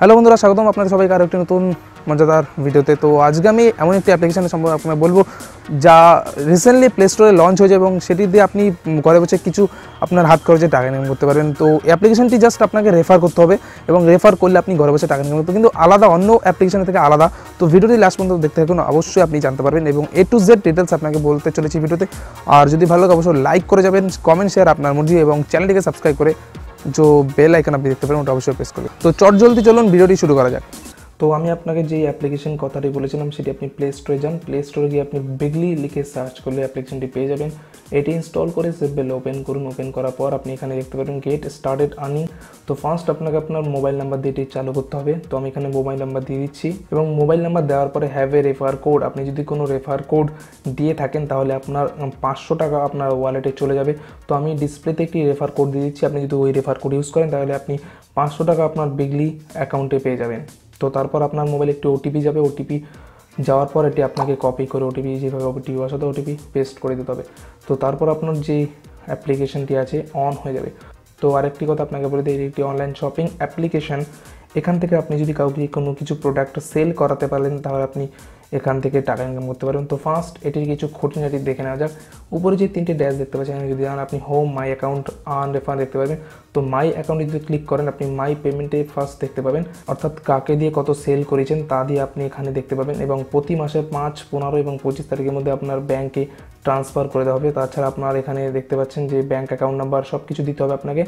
Hello বন্ধুরা, স্বাগতম আপনাদের সবাইকে আরও একটি নতুন মজাদার ভিডিওতে। তো আজকে আমি এমন একটি অ্যাপ্লিকেশনের সম্পর্কে আপনাকে বলবো যা রিসেন্টলি প্লে স্টোরে লঞ্চ হয়েছে এবং সেটি দিয়ে আপনি ঘরে বসে কিছু আপনার হাত খরচে টাকা ইনকাম করতে পারবেন। তো এই অ্যাপ্লিকেশনটি জাস্ট আপনাকে রেফার করতে হবে এবং রেফার করলে আপনি ঘরে বসে টাকা ইনকাম করতে, কিন্তু আলাদা অন্য অ্যাপ্লিকেশনের থেকে আলাদা। তো ভিডিওটি লাস্ট পর্যন্ত দেখতে থাকুন, অবশ্যই আপনি জানতে পারবেন এবং A to Z ডিটেলস আপনাকে বলতে চলেছি ভিডিওতে। আর যদি ভালো লাগে অবশ্যই লাইক করে যাবেন, কমেন্ট শেয়ার আপনার মর্জি এবং চ্যানেলটিকে সাবস্ক্রাইব করে जो बेल आइकन আপনি দেখতে পারেন ওটা অবশ্যই প্রেস করবেন। তো চটজলদি চলুন ভিডিওটি শুরু করা যাক। তো আমি আপনাকে যে অ্যাপ্লিকেশন কথাটি বলেছিলাম সেটি আপনি প্লে স্টোরে যান, প্লে স্টোরে গিয়ে আপনি বিগলি লিখে সার্চ করলে অ্যাপ্লিকেশনটি পেয়ে যাবেন। এটি ইনস্টল করে সেভবেল ওপেন করুন। ওপেন করার পর আপনি এখানে দেখতে পাবেন গেট স্টার্টেড আর্নিং। তো ফার্স্ট আপনাকে আপনার মোবাইল নাম্বার দিয়ে এটি চালু করতে হবে। তো আমি এখানে মোবাইল নাম্বার দিয়ে দিচ্ছি এবং মোবাইল নাম্বার দেওয়ার পরে হ্যাভ এ রেফার কোড। আপনি যদি কোনো রেফার কোড দিয়ে থাকেন তাহলে আপনার 500 টাকা আপনার ওয়ালেটে চলে যাবে। তো আমি ডিসপ্লেতে একটি রেফার কোড দিয়ে দিচ্ছি, আপনি যদি ওই রেফার কোড ইউজ করেন তাহলে আপনি 500 টাকা আপনার বিগলি অ্যাকাউন্টে পেয়ে যাবেন। তো তারপর আপনার মোবাইলে একটি ওটিপি যাবে, ওটিপি যাওয়ার পর এটি আপনাকে কপি করে ওটিপি যেভাবে ওটিপি আসাতে ওটিপি পেস্ট করে দিতে হবে। তো তারপর আপনার যে অ্যাপ্লিকেশনটি আছে অন হয়ে যাবে। তো আরেকটি কথা আপনাকে বলে দিই, একটি অনলাইন শপিং অ্যাপ্লিকেশন। এখান থেকে আপনি যদি কাউকে কোনো কিছু প্রোডাক্ট সেল করাতে পারেন তাহলে আপনি এখান থেকে টাকা ইনকাম করতে পারবেন। তো ফার্স্ট এটির কিছু খুঁটিনাটি দেখে নেওয়া যাক। উপরে যে তিনটে ড্যাশ দেখতে পাচ্ছেন, যদি যান আপনি home, my account, earn, refer দেখতে পাবেন। তো মাই অ্যাকাউন্টে যদি ক্লিক করেন আপনি মাই পেমেন্টে ফার্স্ট দেখতে পাবেন, অর্থাৎ কাকে দিয়ে কত সেল করেছেন তা দিয়ে আপনি এখানে দেখতে পাবেন এবং প্রতি মাসে 5, 15 এবং 25 তারিখের মধ্যে আপনার ব্যাঙ্কে ট্রান্সফার করে দেওয়া হবে। তাছাড়া আপনার এখানে দেখতে পাচ্ছেন যে ব্যাঙ্ক অ্যাকাউন্ট নাম্বার সব কিছু দিতে হবে আপনাকে।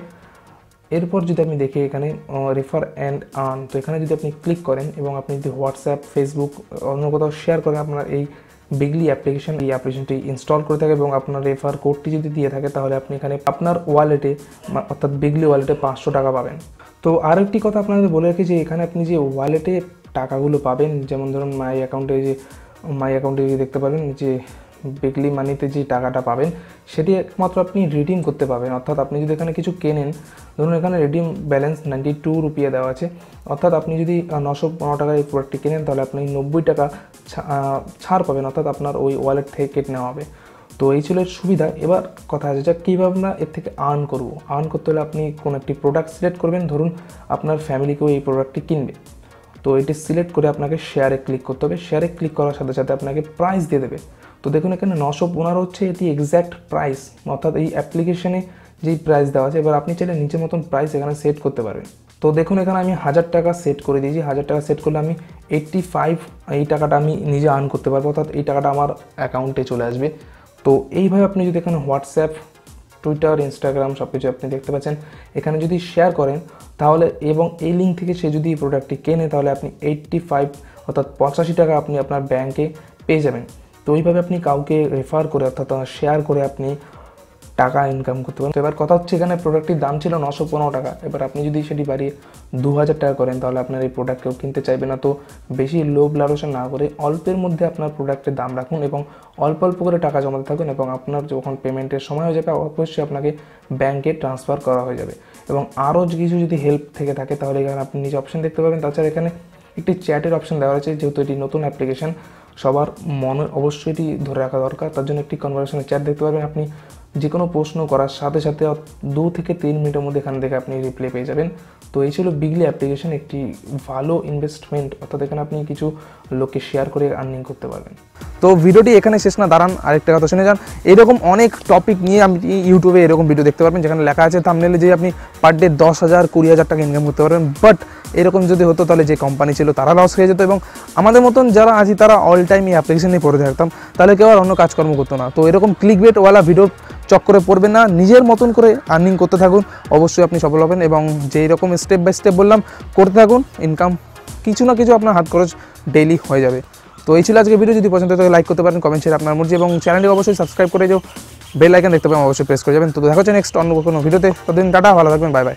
এরপর যদি আপনি দেখি এখানে রেফার অ্যান্ড আর্ন, তো এখানে যদি আপনি ক্লিক করেন এবং আপনি যদি হোয়াটসঅ্যাপ, ফেসবুক অন্য কোথাও শেয়ার করেন আপনার এই বিগলি অ্যাপ্লিকেশন, এই অ্যাপ্লিকেশনটি ইনস্টল করে থাকে এবং আপনার রেফার কোডটি যদি দিয়ে থাকে তাহলে আপনি এখানে আপনার ওয়ালেটে অর্থাৎ বিগলি ওয়ালেটে 500 টাকা পাবেন। তো আরেকটি কথা আপনাদের বলে রাখি যে এখানে আপনি যে ওয়ালেটে টাকাগুলো পাবেন, যেমন ধরুন মাই অ্যাকাউন্টে দেখতে পাবেন যে বিগলি মানিতে যে টাকাটা পাবেন সেটি একমাত্র আপনি রিডিম করতে পারবেন। অর্থাৎ আপনি যদি এখানে কিছু কেনেন, ধরুন এখানে রিডিম ব্যালেন্স 92 রুপিয়া দেওয়া আছে, অর্থাৎ আপনি যদি 915 টাকায় এই প্রোডাক্টটি কেনেন তাহলে আপনি 90 টাকা ছাড় পাবেন, অর্থাৎ আপনার ওই ওয়ালেট থেকে কেটে নেওয়া হবে। তো এই ছিল এর সুবিধা। এবার কথা আছে যে কীভাবে আমরা এর থেকে আর্ন করব। আর্ন করতে হলে আপনি কোনো একটি প্রোডাক্ট সিলেক্ট করবেন, ধরুন আপনার ফ্যামিলিকেও এই প্রোডাক্টটি কিনবে। তো এটি সিলেক্ট করে আপনাকে শেয়ারে ক্লিক করতে হবে। শেয়ারে ক্লিক করার সাথে সাথে আপনাকে প্রাইস দিয়ে দেবে। তো দেখুন এখানে 915 হচ্ছে এটি এক্স্যাক্ট প্রাইস, অর্থাৎ এই অ্যাপ্লিকেশনে যেই প্রাইস দেওয়া আছে। এবার আপনি চাইলে নিজের মতন প্রাইস এখানে সেট করতে পারবেন। তো দেখুন এখানে আমি 1000 টাকা সেট করে দিয়েছি। 1000 টাকা সেট করলে আমি 85 এই টাকাটা আমি নিজে আর্ন করতে পারবো, অর্থাৎ এই টাকাটা আমার অ্যাকাউন্টে চলে আসবে। তো এইভাবে আপনি যদি এখানে হোয়াটসঅ্যাপ, টুইটার, ইনস্টাগ্রাম সব কিছু আপনি দেখতে পাচ্ছেন, এখানে যদি শেয়ার করেন তাহলে এবং এই লিঙ্ক থেকে সে যদি এই প্রোডাক্টটি কেনে তাহলে আপনি 85 অর্থাৎ 85 টাকা আপনি আপনার ব্যাঙ্কে পেয়ে যাবেন। তো এইভাবে আপনি কাউকে রেফার করে অর্থাৎ শেয়ার করে আপনি টাকা ইনকাম করতে পারেন। তো এবার কথা হচ্ছে এখানে প্রোডাক্টটির দাম ছিল 915 টাকা, এবার আপনি যদি সেটি বাড়িয়ে 2000 টাকা করেন তাহলে আপনার এই প্রোডাক্ট কেউ কিনতে চাইবে না। তো বেশি লোভ লালসা না করে অল্পের মধ্যে আপনার প্রোডাক্টের দাম রাখুন এবং অল্প অল্প করে টাকা জমাতে থাকুন এবং আপনার যখন পেমেন্টের সময় হয়ে যাবে অবশ্যই আপনাকে ব্যাঙ্কে ট্রান্সফার করা হয়ে যাবে। এবং আরও কিছু যদি হেল্প থেকে থাকে তাহলে এখানে আপনি নিচে অপশন দেখতে পাবেন। তাছাড়া এখানে একটি চ্যাটের অপশন দেওয়া আছে, যেহেতু এটি নতুন অ্যাপ্লিকেশন সবার মনে অবশ্যই এটি ধরে রাখা দরকার। তার জন্য একটি কনভারসেশনের চ্যাট দেখতে পাবেন। আপনি যে কোনো প্রশ্ন করার সাথে সাথে 2 থেকে 3 মিনিটের মধ্যে এখান থেকে আপনি রিপ্লাই পেয়ে যাবেন। তো এই ছিল বিগলি অ্যাপ্লিকেশন, একটি ভালো ইনভেস্টমেন্ট, অর্থাৎ এখানে আপনি কিছু লোককে শেয়ার করে আর্নিং করতে পারবেন। তো ভিডিওটি এখানে শেষ না, দাঁড়ান আরেকটা কথা শুনে যান। এরকম অনেক টপিক নিয়ে আপনি ইউটিউবে এরকম ভিডিও দেখতে পারবেন যেখানে লেখা আছে থাম্বনেলে যে আপনি পার ডে 10,000, 20,000 টাকা ইনকাম করতে পারবেন। বাট এরকম যদি হতো তাহলে যে কোম্পানি ছিল তারা লস হয়ে যেত এবং আমাদের মতন যারা আছি তারা অল টাইম এই অ্যাপ্লিকেশন নিয়ে পড়ে থাকতাম, তাহলে কেউ আর অন্য কাজকর্ম করতো না। তো এরকম ক্লিকবেটওয়ালা ভিডিও চক্করে পড়বেন না, নিজের মতন করে আর্নিং করতে থাকুন, অবশ্যই আপনি সফল হবেন। এবং যেই রকম স্টেপ বাই স্টেপ বললাম করতে থাকুন, ইনকাম কিছু না কিছু আপনার হাত খরচ ডেইলি হয়ে যাবে। তো এই ছিল আজকে ভিডিও। যদি পছন্দ হয় লাইক করতে পারেন, কমেন্ট শেয়ার আপনার মর্জি এবং চ্যানেলটি অবশ্যই সাবস্ক্রাইব করে বেল আইকন দেখতে পাবেন অবশ্যই প্রেস করে যাবেন। তো দেখা হচ্ছে নেক্সট অন্য কোনো ভিডিওতে। ততদিন টাটা, ভালো থাকবেন, বাই বাই।